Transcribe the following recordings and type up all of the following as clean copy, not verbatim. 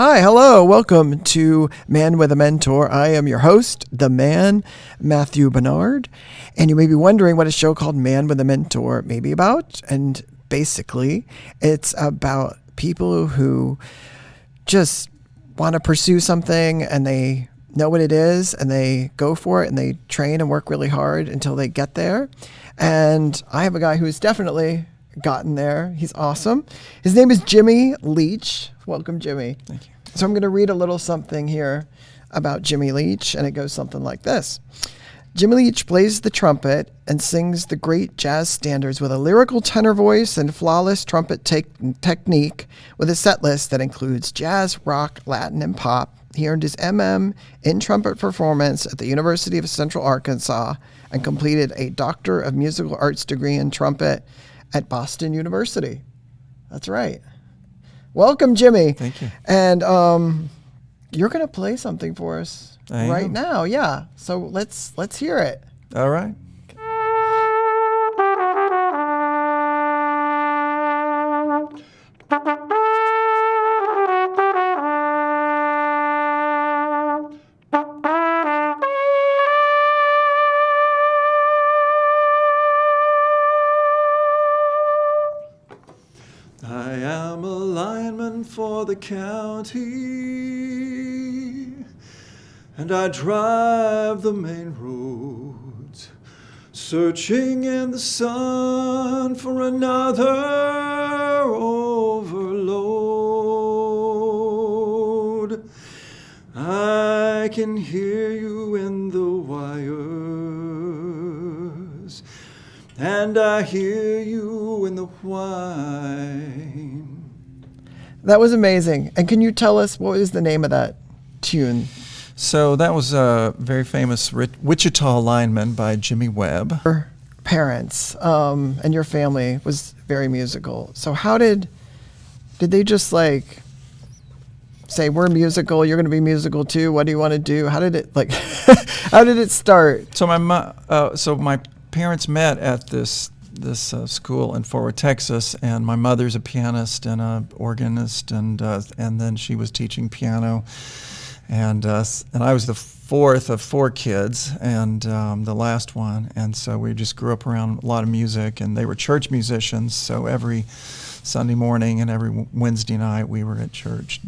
Hi, hello, welcome to Man with a Mentor. I am your host, the man, Matthew Barnard, and you may be wondering what a show called Man with a Mentor may be about, and basically, it's about people who just want to pursue something and they know what it is and they go for it and they train and work really hard until they get there. And I have a guy who's definitely gotten there. He's awesome. His name is Jimmy Leach. Welcome, Jimmy. Thank you. So I'm going to read a little something here about Jimmy Leach, and it goes something like this. Jimmy Leach plays the trumpet and sings the great jazz standards with a lyrical tenor voice and flawless trumpet technique with a set list that includes jazz, rock, Latin, and pop. He earned his MM in trumpet performance at the University of Central Arkansas and completed a Doctor of Musical Arts degree in trumpet at Boston University. That's right. Welcome, Jimmy. Thank you. And you're going to play something for us I am. now. Yeah. So let's hear it. All right. I am a lineman for the county, and I drive the main roads, searching in the sun for another overload. I can hear you in the wires, and I hear you in the whine. That was amazing. And can you tell us what is the name of that tune? So that was a very famous Wichita lineman by Jimmy Webb. Your parents and your family was very musical. So how did they just like say, we're musical, you're going to be musical too? What do you want to do? How did it how did it start? So my parents met at this school in Fort Worth, Texas, and my mother's a pianist and an organist, and then she was teaching piano, and I was the fourth of four kids, and the last one, and so we just grew up around a lot of music, and they were church musicians, so every Sunday morning and every Wednesday night we were at church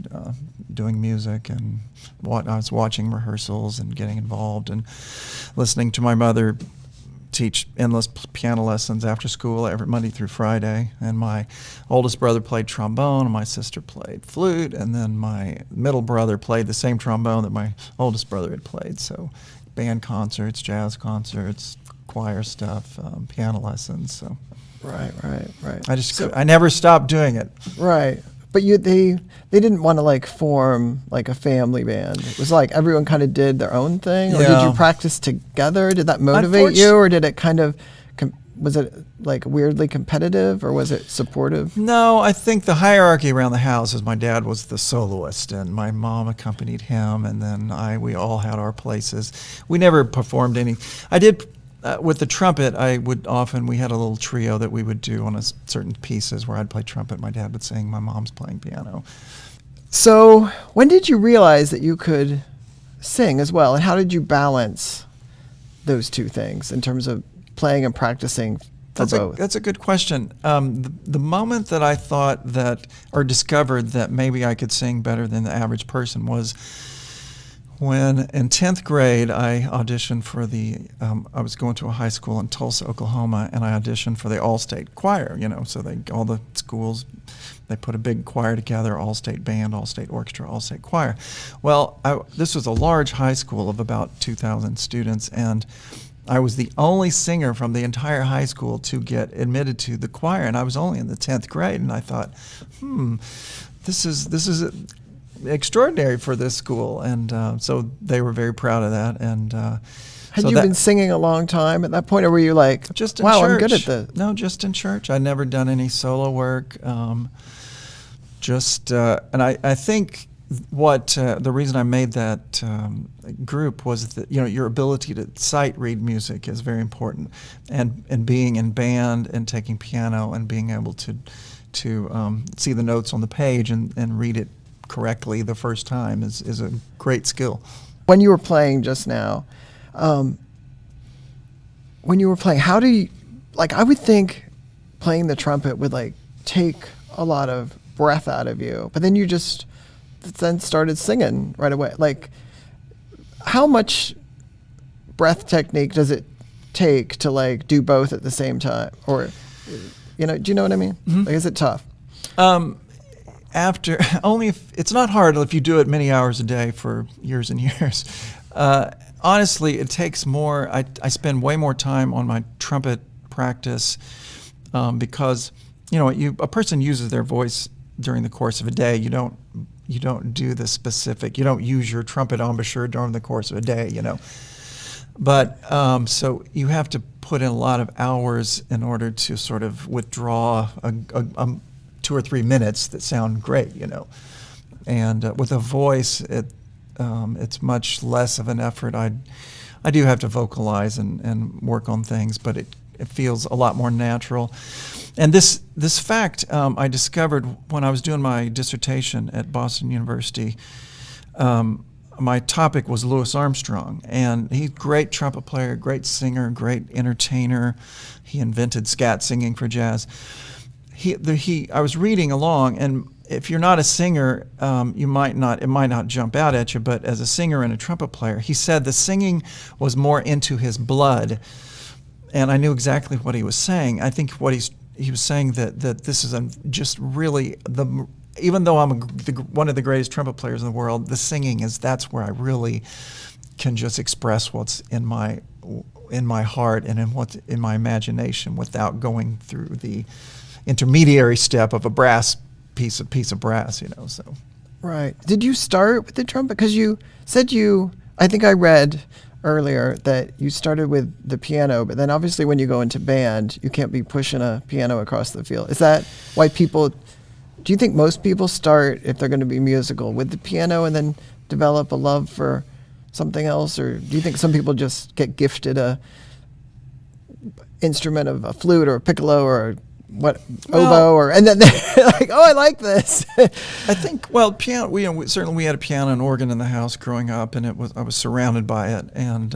doing music, and I was watching rehearsals and getting involved and listening to my mother teach endless piano lessons after school every Monday through Friday. And my oldest brother played trombone, and my sister played flute, and then my middle brother played the same trombone that my oldest brother had played. So band concerts, jazz concerts, choir stuff, piano lessons. So Right. I never stopped doing it. Right. But they didn't want to like form like a family band. It was like everyone kind of did their own thing. Or did Yeah. you practice together? Did that motivate you, or did it kind of was it like weirdly competitive, or was it supportive? No, I think the hierarchy around the house is my dad was the soloist, and my mom accompanied him, and then we all had our places. We never performed any. I did. With the trumpet, we had a little trio that we would do on certain pieces where I'd play trumpet, my dad would sing, my mom's playing piano. So when did you realize that you could sing as well, and how did you balance those two things in terms of playing and practicing for both? That's a good question. The moment that I thought or discovered that maybe I could sing better than the average person was when in 10th grade I auditioned for I was going to a high school in Tulsa, Oklahoma, and I auditioned for the all-state choir, so all the schools, they put a big choir together, all-state band, all-state orchestra, all-state choir. Well, this was a large high school of about 2,000 students, and I was the only singer from the entire high school to get admitted to the choir, and I was only in the 10th grade, and I thought, this is extraordinary for this school, and so they were very proud of that. And had you been singing a long time at that point, or were you like, just in wow, church. I'm good at this? No, just in church. I'd never done any solo work. And I think the reason I made that group was that your ability to sight read music is very important, and being in band and taking piano and being able to see the notes on the page and read it correctly the first time is a great skill. When you were playing just now, how do you, like, I would think playing the trumpet would like take a lot of breath out of you, but then you just then started singing right away. Like, how much breath technique does it take to like do both at the same time? Or, do you know what I mean? Mm-hmm. Like, is it tough? After only if it's not hard if you do it many hours a day for years and years. Honestly, it takes more. I spend way more time on my trumpet practice because a person uses their voice during the course of a day. You don't do the specific. You don't use your trumpet embouchure during the course of a day. But so you have to put in a lot of hours in order to sort of withdraw a 2 or 3 minutes that sound great, And with a voice, it's much less of an effort. I do have to vocalize and work on things, but it feels a lot more natural. And this fact I discovered when I was doing my dissertation at Boston University. My topic was Louis Armstrong, and he's a great trumpet player, great singer, great entertainer. He invented scat singing for jazz. I was reading along, and if you're not a singer, it might not jump out at you, but as a singer and a trumpet player, he said the singing was more into his blood, and I knew exactly what he was saying. I think what he was saying that this is just really even though I'm one of the greatest trumpet players in the world, the singing that's where I really can just express what's in my heart and what's in my imagination without going through the intermediary step of a piece of brass, So. Right. Did you start with the trumpet? Because you said I think I read earlier that you started with the piano, but then obviously when you go into band, you can't be pushing a piano across the field. Is that why do you think most people start, if they're going to be musical, with the piano and then develop a love for something else? Or do you think some people just get gifted a instrument of a flute or a piccolo or oboe, and then they're like, oh, I like this. I think, piano. We had a piano and organ in the house growing up, and I was surrounded by it. And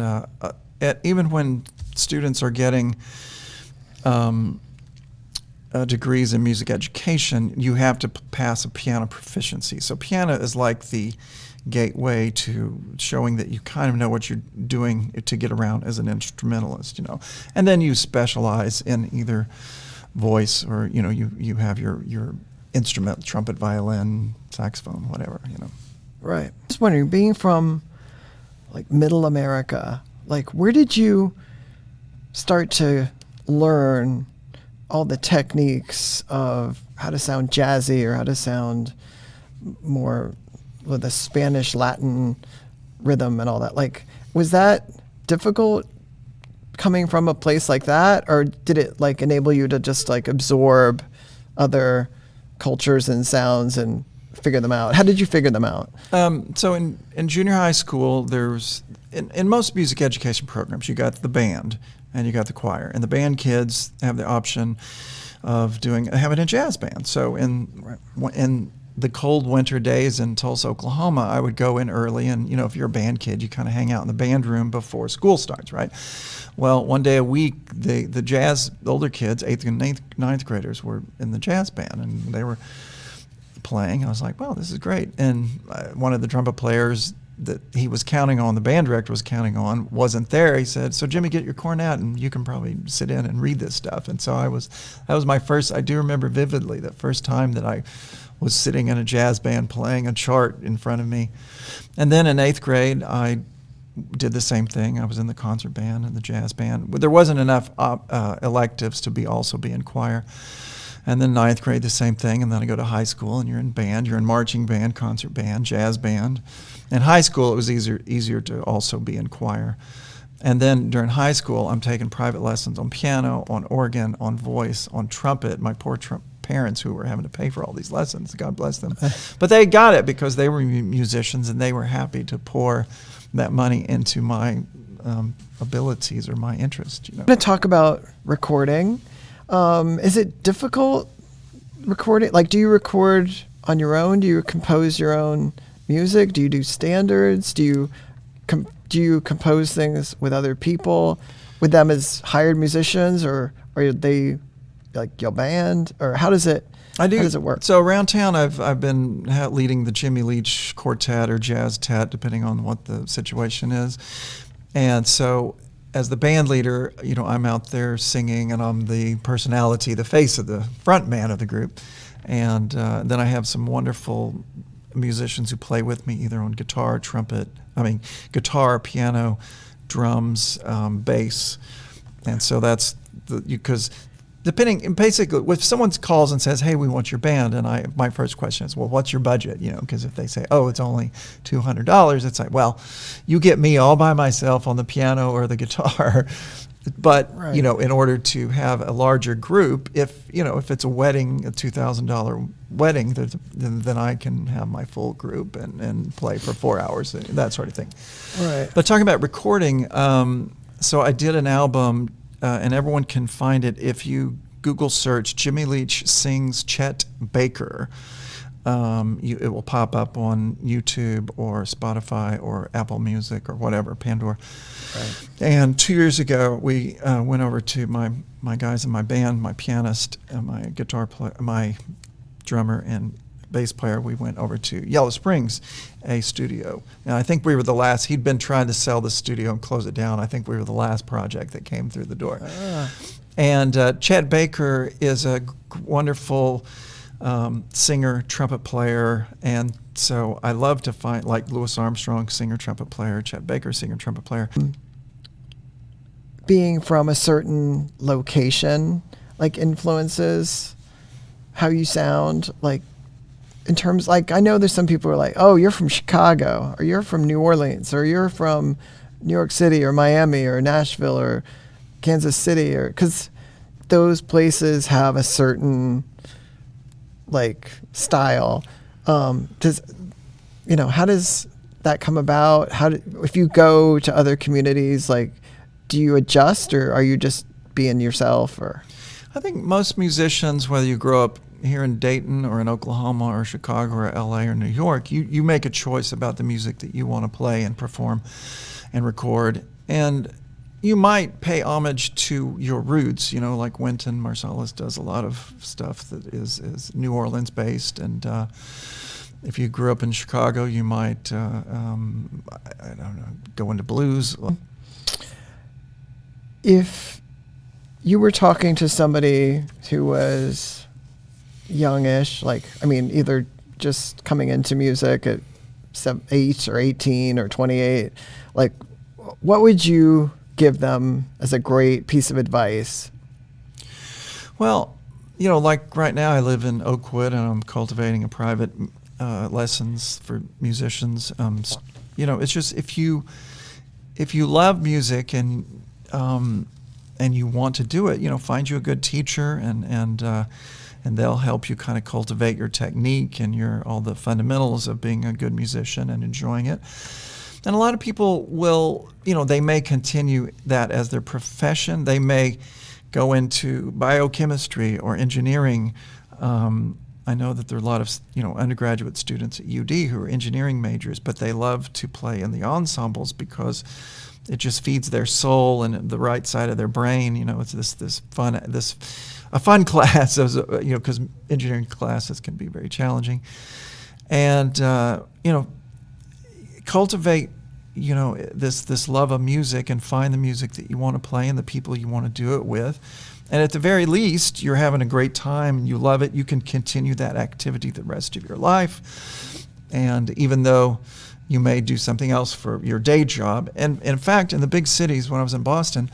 even when students are getting degrees in music education, you have to pass a piano proficiency. So piano is like the gateway to showing that you kind of know what you're doing to get around as an instrumentalist, And then you specialize in either voice or you have your instrument, trumpet, violin, saxophone, whatever. Right. I was wondering, being from like middle America, like where did you start to learn all the techniques of how to sound jazzy or how to sound more with a Spanish Latin rhythm and all that? Like, was that difficult coming from a place like that, or did it like enable you to just like absorb other cultures and sounds and figure them out? How did you figure them out? So in junior high school, there's in most music education programs, you got the band and you got the choir, and the band kids have the option of having a jazz band. So in the cold winter days in Tulsa, Oklahoma, I would go in early, and if you're a band kid, you kind of hang out in the band room before school starts, right? Well, one day a week, the older kids, 8th and 9th graders, were in the jazz band, and they were playing. I was like, wow, this is great. And one of the trumpet players that he was counting on, the band director was counting on, wasn't there. He said, so Jimmy, get your cornet and you can probably sit in and read this stuff. And so that was my first, I do remember vividly, the first time that I was sitting in a jazz band playing a chart in front of me. And then in 8th grade, I did the same thing. I was in the concert band and the jazz band. But there wasn't enough electives to also be in choir. And then 9th grade, the same thing. And then I go to high school, and you're in band. You're in marching band, concert band, jazz band. In high school, it was easier to also be in choir. And then during high school, I'm taking private lessons on piano, on organ, on voice, on trumpet. My poor parents who were having to pay for all these lessons, God bless them. But they got it because they were musicians, and they were happy to pour that money into my abilities or my interest. I'm going to talk about recording. Is it difficult recording? Like, do you record on your own? Do you compose your own music? Do you do standards? Do you compose things with other people, with them as hired musicians, or are they like your band, or how does it? I do. How does it work? So around town, I've been leading the Jimmy Leach quartet or jazz tet, depending on what the situation is. And so, as the band leader, I'm out there singing, and I'm the personality, the face of the front man of the group. And then I have some wonderful musicians who play with me, either on guitar, guitar, piano, drums, bass. And so that's because basically, if someone calls and says, "Hey, we want your band," and my first question is, "Well, what's your budget?" Because if they say, "Oh, it's only $200," it's like, "Well, you get me all by myself on the piano or the guitar." But Right. in order to have a larger group, if it's a wedding, a $2,000 wedding, then I can have my full group and play for 4 hours, that sort of thing. Right. But talking about recording, so I did an album. And everyone can find it if you Google search Jimmy Leach sings Chet Baker. It will pop up on YouTube or Spotify or Apple Music or whatever, Pandora. Right. And 2 years ago, we went over to my guys in my band, my pianist, and my guitar player, my drummer and bass player. We went over to Yellow Springs, a studio. And I think we were the last. He'd been trying to sell the studio and close it down. I think we were the last project that came through the door. And Chet Baker is a wonderful singer, trumpet player. And so I love to find, like Louis Armstrong, singer, trumpet player, Chet Baker, singer, trumpet player. Being from a certain location, like, influences how you sound, like, in terms, like, I know there's some people who are like, "Oh, you're from Chicago, or you're from New Orleans, or you're from New York City, or Miami, or Nashville, or Kansas City," or because those places have a certain, like, style. How does that come about? If you go to other communities, like, do you adjust, or are you just being yourself? Or I think most musicians, whether you grow up here in Dayton or in Oklahoma or Chicago or LA or New York, you make a choice about the music that you want to play and perform and record. And you might pay homage to your roots, like Wynton Marsalis does a lot of stuff that is New Orleans based. And if you grew up in Chicago, you might, I don't know, go into blues. if you were talking to somebody who was youngish, either just coming into music at 8 or 18 or 28, like, what would you give them as a great piece of advice? Well, like right now I live in Oakwood and I'm cultivating a private lessons for musicians. It's just if you love music and you want to do it, find you a good teacher and they'll help you kind of cultivate your technique and all the fundamentals of being a good musician and enjoying it. And a lot of people will, they may continue that as their profession. They may go into biochemistry or engineering. I know that there are a lot of, undergraduate students at UD who are engineering majors, but they love to play in the ensembles because it just feeds their soul and the right side of their brain. It's a fun class, because engineering classes can be very challenging. And, cultivate, this love of music and find the music that you want to play and the people you want to do it with. And at the very least, you're having a great time and you love it. You can continue that activity the rest of your life. And even though you may do something else for your day job. And in fact, in the big cities, when I was in Boston,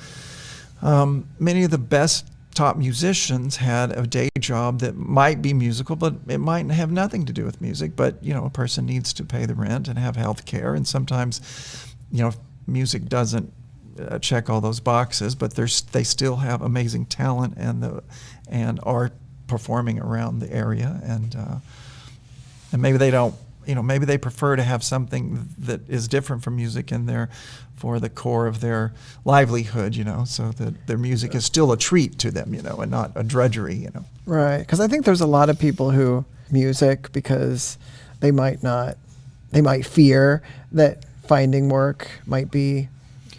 many of the best top musicians had a day job that might be musical, but it might have nothing to do with music. But, a person needs to pay the rent and have health care. And sometimes, music doesn't check all those boxes, but they still have amazing talent and are performing around the area. And maybe they don't, maybe they prefer to have something that is different from music in there for the core of their livelihood, so that their music is still a treat to them, and not a drudgery, Right, because I think there's a lot of people who music because they might fear that finding work might be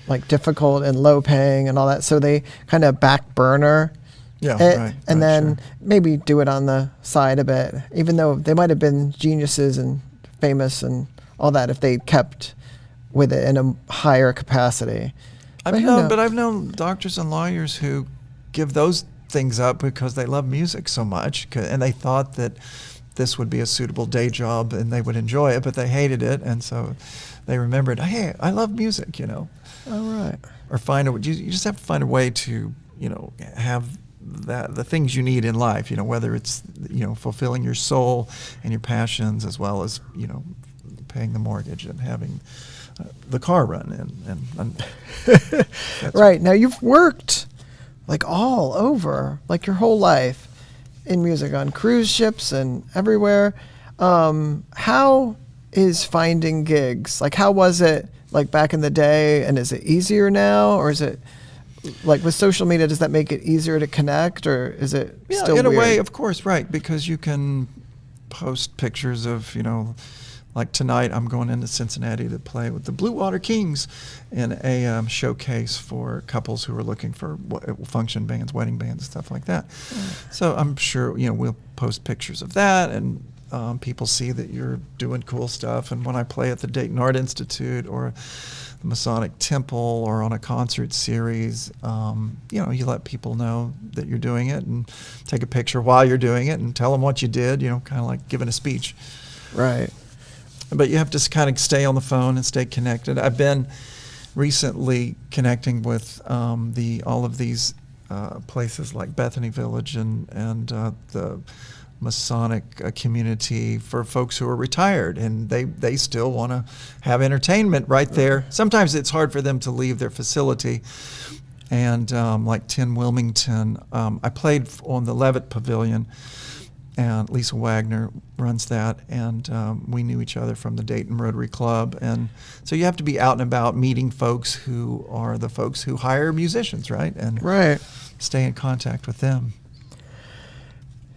like difficult and low paying and all that. So they kind of back burner it and then maybe do it on the side a bit, even though they might have been geniuses and famous and all that if they kept with it in a higher capacity. I've known doctors and lawyers who give those things up because they love music so much, and they thought that this would be a suitable day job and they would enjoy it, but they hated it, and so they remembered, hey, I love music, All right. Or you just have to find a way to, have the things you need in life, whether it's, fulfilling your soul and your passions as well as, paying the mortgage and having the car run and right. Now you've worked like all over, like your whole life in music on cruise ships and everywhere. How is finding gigs? Like, how was it like back in the day, and is it easier now, or is it like with social media, does that make it easier to connect, or is it still in weird? a way, of course, right, because you can post pictures of, like tonight I'm going into Cincinnati to play with the Blue Water Kings in a showcase for couples who are looking for function bands, wedding bands, stuff like that. So I'm sure, we'll post pictures of that, and people see that you're doing cool stuff. And when I play at the Dayton Art Institute or the Masonic Temple or on a concert series, you let people know that you're doing it and take a picture while you're doing it and tell them what you did, kind of like giving a speech. Right. But you have to kind of stay on the phone and stay connected. I've been recently connecting with all of these places like Bethany Village and the Masonic community for folks who are retired, and they still want to have entertainment right there. Sometimes it's hard for them to leave their facility. And like 10 Wilmington, I played on the Levitt Pavilion, and Lisa Wagner runs that, and we knew each other from the Dayton Rotary Club. And so you have to be out and about meeting folks who are the folks who hire musicians, right? And stay in contact with them.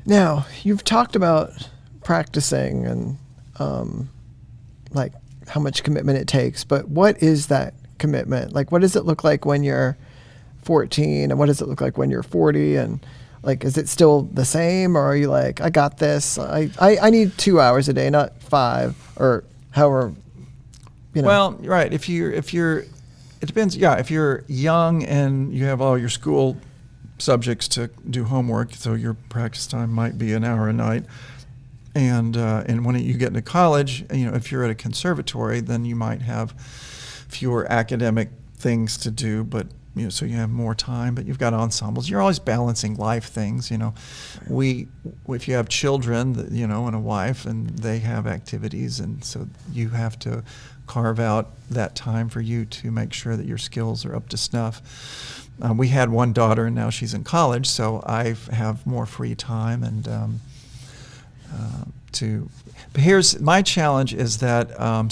Now, you've talked about practicing and like how much commitment it takes, but what is that commitment? Like, what does it look like when you're 14, and what does it look like when you're 40? And like, is it still the same, or are you like, I got this? I need 2 hours a day, not 5, or however, Well, right. If you're, it depends. Yeah. If you're young and you have all your school subjects to do homework, so your practice time might be an hour a night. And when you get into college, if you're at a conservatory, then you might have fewer academic things to do, but so you have more time, but you've got ensembles. You're always balancing life things, if you have children, and a wife, and they have activities, and so you have to carve out that time for you to make sure that your skills are up to snuff. We had one daughter, and now she's in college, so I have more free time, and but here's my challenge is that I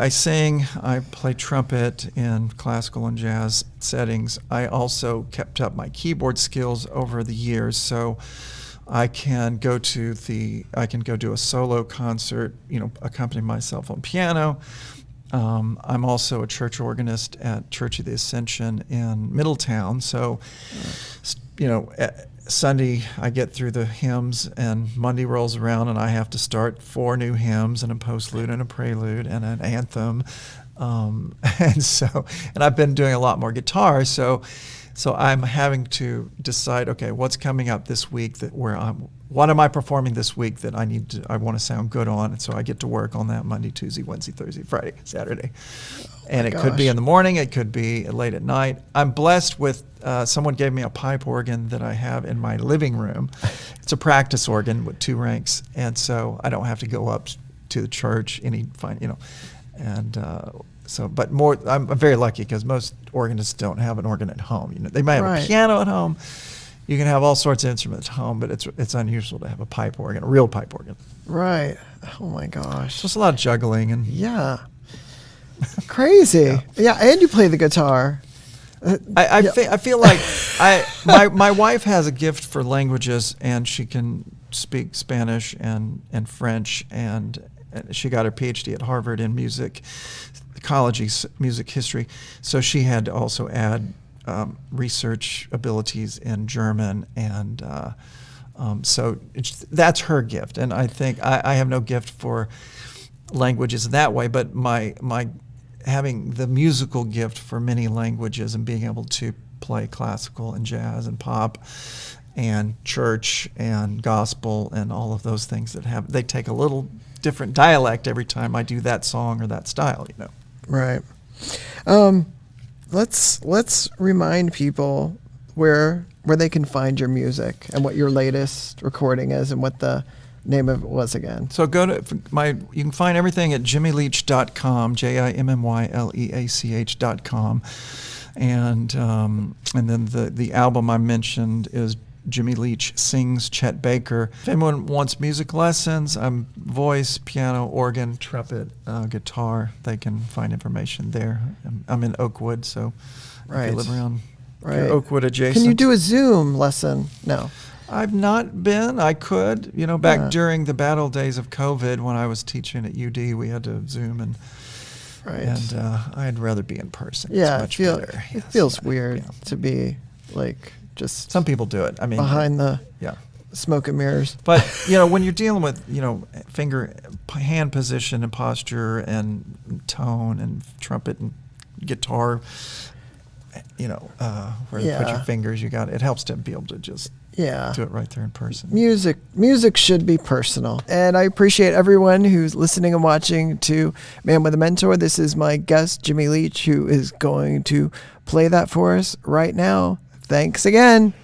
sing, I play trumpet in classical and jazz settings. I also kept up my keyboard skills over the years, so I can go do a solo concert, accompany myself on piano. I'm also a church organist at Church of the Ascension in Middletown, so Sunday I get through the hymns, and Monday rolls around and I have to start 4 new hymns and a postlude and a prelude and an anthem, and I've been doing a lot more guitar, so I'm having to decide, okay, what's coming up this week what am I performing this week that I want to sound good on, and so I get to work on that Monday, Tuesday, Wednesday, Thursday, Friday, Saturday. And it could be in the morning, it could be late at night. I'm blessed with, someone gave me a pipe organ that I have in my living room. It's a practice organ with 2 ranks, and so I don't have to go up to the church but more, I'm very lucky because most organists don't have an organ at home. They might have a piano at home. You can have all sorts of instruments at home, but it's unusual to have a pipe organ, a real pipe organ. Right. Oh my gosh. So it's a lot of juggling and crazy. Yeah, and you play the guitar. I feel like my wife has a gift for languages, and she can speak Spanish and French, and she got her PhD at Harvard in music history. So she had to also add research abilities in German, and so that's her gift. And I think I have no gift for languages that way, but my having the musical gift for many languages and being able to play classical and jazz and pop and church and gospel and all of those things they take a little different dialect every time I do that song or that style, Right. Let's remind people where they can find your music and what your latest recording is and what the name of it was again. So go to you can find everything at jimmyleach.com, JIMMYLEACH.com. And then the album I mentioned is Jimmy Leach Sings Chet Baker. If anyone wants music lessons, I'm voice, piano, organ, trumpet, guitar. They can find information there. I'm in Oakwood, so if you live around Oakwood adjacent. Can you do a Zoom lesson? No. I've not been. I could. Back during the battle days of COVID when I was teaching at UD, we had to Zoom and I'd rather be in person. Yeah, it's much better. It feels weird to be like just. Some people do it. I mean, behind the smoke and mirrors. But when you're dealing with hand position and posture and tone and trumpet and guitar, where to put your fingers, it helps to be able to just. Yeah. Do it right there in person. Music should be personal. And I appreciate everyone who's listening and watching to Man with a Mentor. This is my guest, Jimmy Leach, who is going to play that for us right now. Thanks again.